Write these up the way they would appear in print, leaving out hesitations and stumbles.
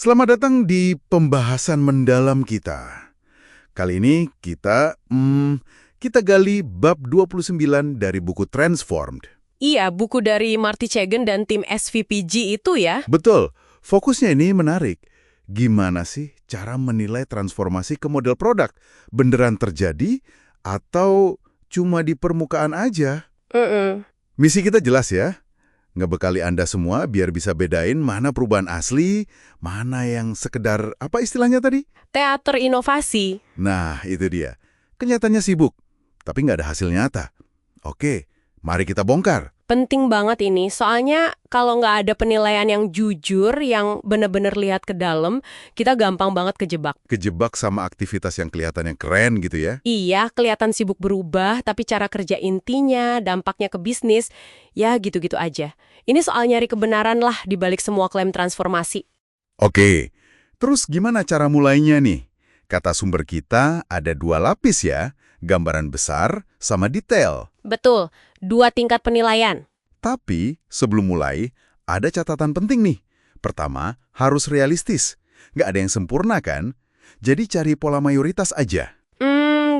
Selamat datang di pembahasan mendalam kita. Kali ini kita gali bab 29 dari buku Transformed. Iya, buku dari Marty Chagin dan tim SVPG itu ya. Betul, fokusnya ini menarik. Gimana sih cara menilai transformasi ke model produk? Beneran terjadi atau cuma di permukaan aja? Misi kita jelas ya. Ngebekali Anda semua biar bisa bedain mana perubahan asli, mana yang sekedar, apa istilahnya tadi? Teater inovasi. Nah, itu dia. Kenyataannya sibuk, tapi nggak ada hasil nyata. Oke, mari kita bongkar. Penting banget ini, soalnya kalau nggak ada penilaian yang jujur, yang bener-bener lihat ke dalam, kita gampang banget kejebak. Kejebak sama aktivitas yang kelihatannya keren gitu ya. Iya, kelihatan sibuk berubah, tapi cara kerja intinya, dampaknya ke bisnis, ya gitu-gitu aja. Ini soal nyari kebenaran lah di balik semua klaim transformasi. Oke, terus gimana cara mulainya nih? Kata sumber kita ada 2 lapis ya, gambaran besar sama detail. Betul, 2 tingkat penilaian. Tapi sebelum mulai, ada catatan penting nih. Pertama, harus realistis. Nggak ada yang sempurna kan? Jadi cari pola mayoritas aja.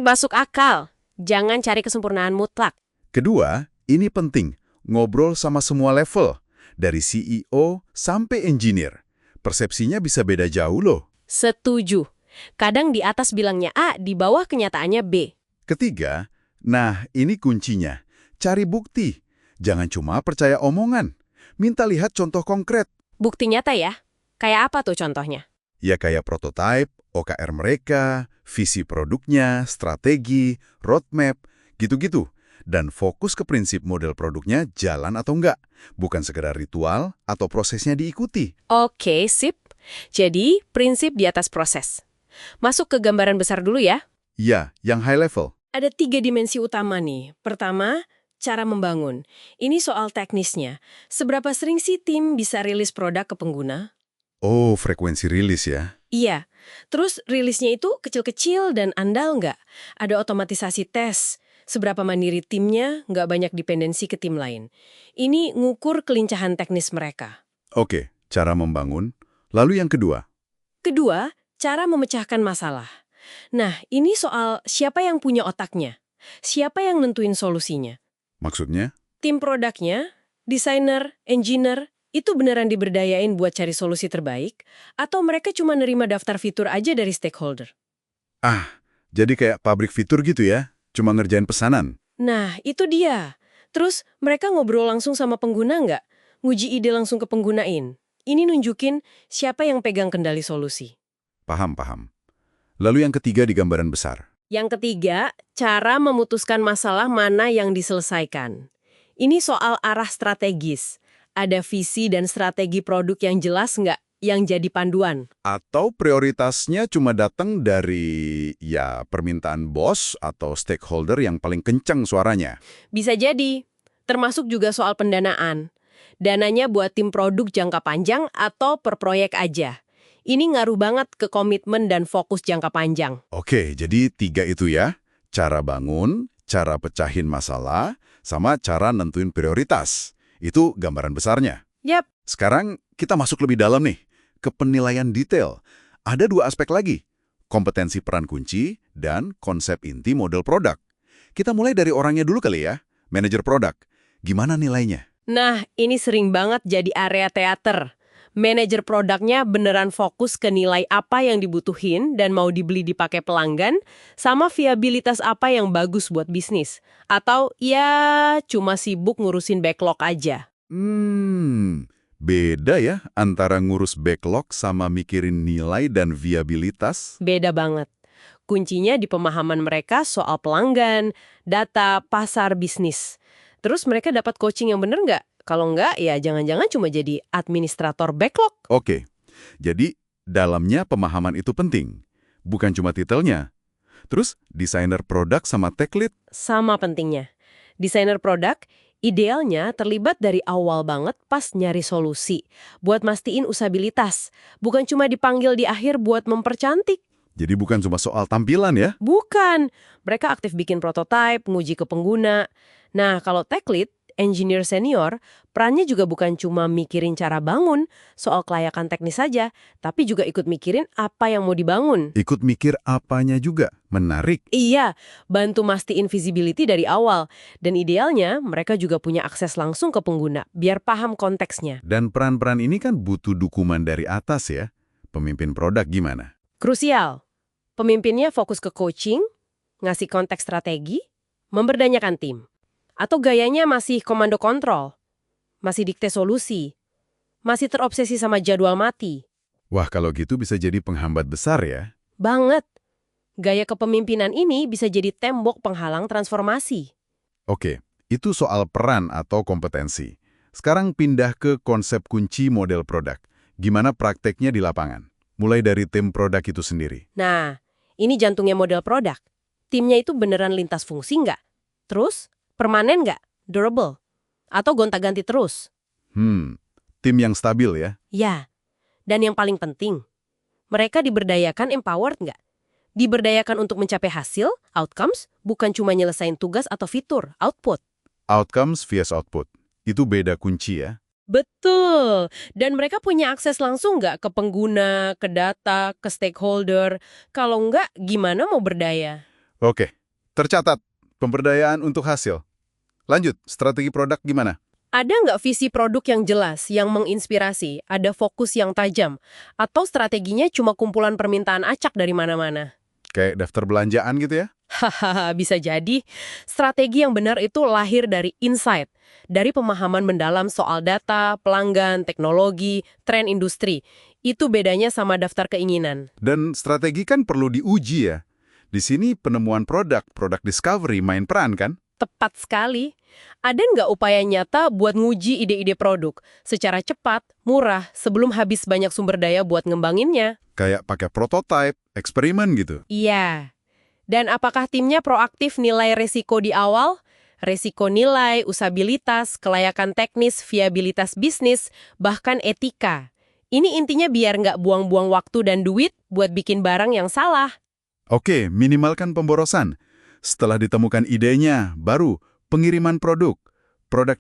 Masuk akal. Jangan cari kesempurnaan mutlak. Kedua, ini penting. Ngobrol sama semua level. Dari CEO sampai engineer. Persepsinya bisa beda jauh loh. Setuju. Kadang di atas bilangnya A, di bawah kenyataannya B. Ketiga, nah ini kuncinya. Cari bukti. Jangan cuma percaya omongan. Minta lihat contoh konkret. Bukti nyata ya? Kayak apa tuh contohnya? Ya kayak prototipe, OKR mereka, visi produknya, strategi, roadmap, gitu-gitu. Dan fokus ke prinsip model produknya jalan atau enggak. Bukan sekedar ritual atau prosesnya diikuti. Oke, sip. Jadi, prinsip di atas proses. Masuk ke gambaran besar dulu ya. Ya, yang high level. Ada 3 dimensi utama nih. Pertama, cara membangun. Ini soal teknisnya. Seberapa sering sih tim bisa rilis produk ke pengguna? Oh, frekuensi rilis ya. Iya. Terus rilisnya itu kecil-kecil dan andal nggak? Ada otomatisasi tes. Seberapa mandiri timnya, nggak banyak dependensi ke tim lain. Ini ngukur kelincahan teknis mereka. Oke, cara membangun. Lalu yang kedua. Kedua, cara memecahkan masalah. Nah, ini soal siapa yang punya otaknya. Siapa yang nentuin solusinya. Maksudnya? Tim produknya, desainer, engineer, itu beneran diberdayain buat cari solusi terbaik? Atau mereka cuma nerima daftar fitur aja dari stakeholder? Jadi kayak pabrik fitur gitu ya? Cuma ngerjain pesanan? Nah, itu dia. Terus, mereka ngobrol langsung sama pengguna nggak? Nguji ide langsung ke penggunain. Ini nunjukin siapa yang pegang kendali solusi. Paham. Lalu yang ketiga di gambaran besar. Yang ketiga, cara memutuskan masalah mana yang diselesaikan. Ini soal arah strategis. Ada visi dan strategi produk yang jelas nggak yang jadi panduan? Atau prioritasnya cuma datang dari permintaan bos atau stakeholder yang paling kencang suaranya. Bisa jadi. Termasuk juga soal pendanaan. Dananya buat tim produk jangka panjang atau per proyek aja. Ini ngaruh banget ke komitmen dan fokus jangka panjang. Oke, jadi 3 itu ya. Cara bangun, cara pecahin masalah, sama cara nentuin prioritas. Itu gambaran besarnya. Yap. Sekarang kita masuk lebih dalam nih, ke penilaian detail. Ada 2 aspek lagi, kompetensi peran kunci dan konsep inti model produk. Kita mulai dari orangnya dulu kali ya, manajer produk. Gimana nilainya? Nah, ini sering banget jadi area teater. Manajer produknya beneran fokus ke nilai apa yang dibutuhin dan mau dibeli dipakai pelanggan, sama viabilitas apa yang bagus buat bisnis. Atau ya cuma sibuk ngurusin backlog aja. Beda ya antara ngurus backlog sama mikirin nilai dan viabilitas. Beda banget. Kuncinya di pemahaman mereka soal pelanggan, data, pasar, bisnis. Terus mereka dapat coaching yang bener nggak? Kalau nggak, ya jangan-jangan cuma jadi administrator backlog. Oke, jadi dalamnya pemahaman itu penting. Bukan cuma titelnya. Terus, desainer produk sama tech lead? Sama pentingnya. Desainer produk idealnya terlibat dari awal banget pas nyari solusi. Buat mastiin usabilitas. Bukan cuma dipanggil di akhir buat mempercantik. Jadi bukan cuma soal tampilan ya? Bukan. Mereka aktif bikin prototipe, nguji ke pengguna. Nah, kalau tech lead, engineer senior, perannya juga bukan cuma mikirin cara bangun, soal kelayakan teknis saja, tapi juga ikut mikirin apa yang mau dibangun. Ikut mikir apanya juga. Menarik. Iya, bantu mastiin visibility dari awal. Dan idealnya, mereka juga punya akses langsung ke pengguna, biar paham konteksnya. Dan peran-peran ini kan butuh dukungan dari atas ya. Pemimpin produk gimana? Krusial. Pemimpinnya fokus ke coaching, ngasih konteks strategi, memberdayakan tim. Atau gayanya masih komando kontrol, masih dikte solusi, masih terobsesi sama jadwal mati. Wah, kalau gitu bisa jadi penghambat besar ya. Banget. Gaya kepemimpinan ini bisa jadi tembok penghalang transformasi. Oke, itu soal peran atau kompetensi. Sekarang pindah ke konsep kunci model produk. Gimana prakteknya di lapangan? Mulai dari tim produk itu sendiri. Nah, ini jantungnya model produk. Timnya itu beneran lintas fungsi nggak? Terus, permanen nggak? Durable? Atau gonta-ganti terus? Tim yang stabil ya? Ya, dan yang paling penting, mereka diberdayakan empowered nggak? Diberdayakan untuk mencapai hasil, outcomes, bukan cuma nyelesain tugas atau fitur, output. Outcomes vs output. Itu beda kunci ya? Betul. Dan mereka punya akses langsung nggak ke pengguna, ke data, ke stakeholder? Kalau nggak, gimana mau berdaya? Oke, tercatat. Pemberdayaan untuk hasil. Lanjut, strategi produk gimana? Ada nggak visi produk yang jelas, yang menginspirasi, ada fokus yang tajam, atau strateginya cuma kumpulan permintaan acak dari mana-mana? Kayak daftar belanjaan gitu ya? Hahaha, bisa jadi. Strategi yang benar itu lahir dari insight, dari pemahaman mendalam soal data, pelanggan, teknologi, tren industri. Itu bedanya sama daftar keinginan. Dan strategi kan perlu diuji ya? Di sini penemuan produk discovery main peran kan? Tepat sekali. Ada nggak upaya nyata buat nguji ide-ide produk secara cepat, murah, sebelum habis banyak sumber daya buat ngembanginnya? Kayak pakai prototype, eksperimen gitu. Iya. Dan apakah timnya proaktif nilai resiko di awal? Resiko nilai, usabilitas, kelayakan teknis, viabilitas bisnis, bahkan etika. Ini intinya biar nggak buang-buang waktu dan duit buat bikin barang yang salah. Oke, minimalkan pemborosan. Setelah ditemukan idenya, baru pengiriman produk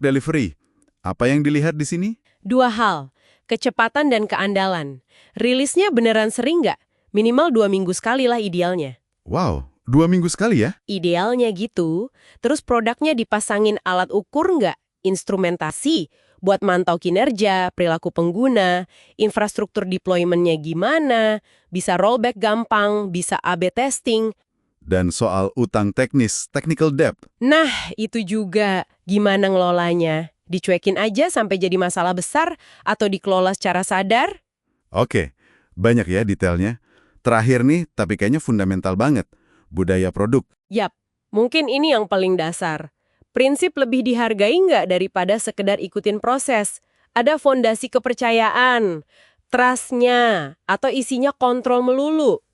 delivery. Apa yang dilihat di sini? Dua hal, kecepatan dan keandalan. Rilisnya beneran sering nggak? Minimal 2 minggu sekali lah idealnya. Wow, 2 minggu sekali ya? Idealnya gitu. Terus produknya dipasangin alat ukur nggak? Instrumentasi, buat mantau kinerja, perilaku pengguna, infrastruktur deployment-nya gimana, bisa rollback gampang, bisa A/B testing. Dan soal utang teknis, technical debt. Nah, itu juga. Gimana ngelolanya? Dicuekin aja sampai jadi masalah besar atau dikelola secara sadar? Oke, banyak ya detailnya. Terakhir nih, tapi kayaknya fundamental banget. Budaya produk. Yap, mungkin ini yang paling dasar. Prinsip lebih dihargai nggak daripada sekedar ikutin proses. Ada fondasi kepercayaan, trust-nya, atau isinya kontrol melulu.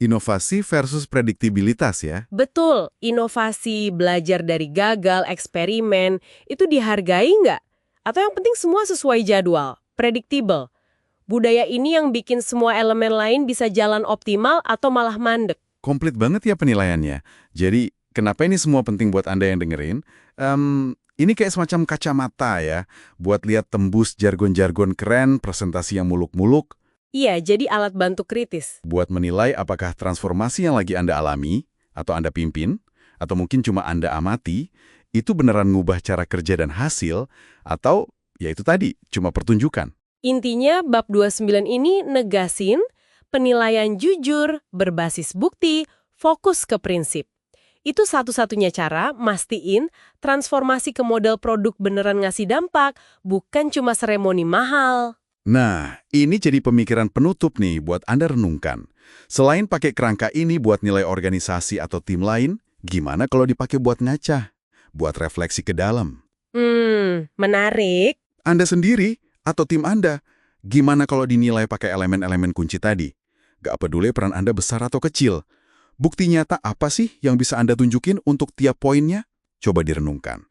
Inovasi versus prediktibilitas ya. Betul, inovasi, belajar dari gagal, eksperimen, itu dihargai nggak? Atau yang penting semua sesuai jadwal, predictable. Budaya ini yang bikin semua elemen lain bisa jalan optimal atau malah mandek. Komplit banget ya penilaiannya. Jadi, kenapa ini semua penting buat Anda yang dengerin? Ini kayak semacam kacamata ya, buat lihat tembus jargon-jargon keren, presentasi yang muluk-muluk. Iya, jadi alat bantu kritis. Buat menilai apakah transformasi yang lagi Anda alami, atau Anda pimpin, atau mungkin cuma Anda amati, itu beneran ngubah cara kerja dan hasil, atau ya itu tadi, cuma pertunjukan. Intinya, bab 29 ini negasin penilaian jujur, berbasis bukti, fokus ke prinsip. Itu satu-satunya cara mastiin transformasi ke model produk beneran ngasih dampak, bukan cuma seremoni mahal. Nah, ini jadi pemikiran penutup nih buat Anda renungkan. Selain pakai kerangka ini buat nilai organisasi atau tim lain, gimana kalau dipakai buat ngaca? Buat refleksi ke dalam? Menarik. Anda sendiri atau tim Anda, gimana kalau dinilai pakai elemen-elemen kunci tadi? Gak peduli peran Anda besar atau kecil. Bukti nyata apa sih yang bisa Anda tunjukin untuk tiap poinnya? Coba direnungkan.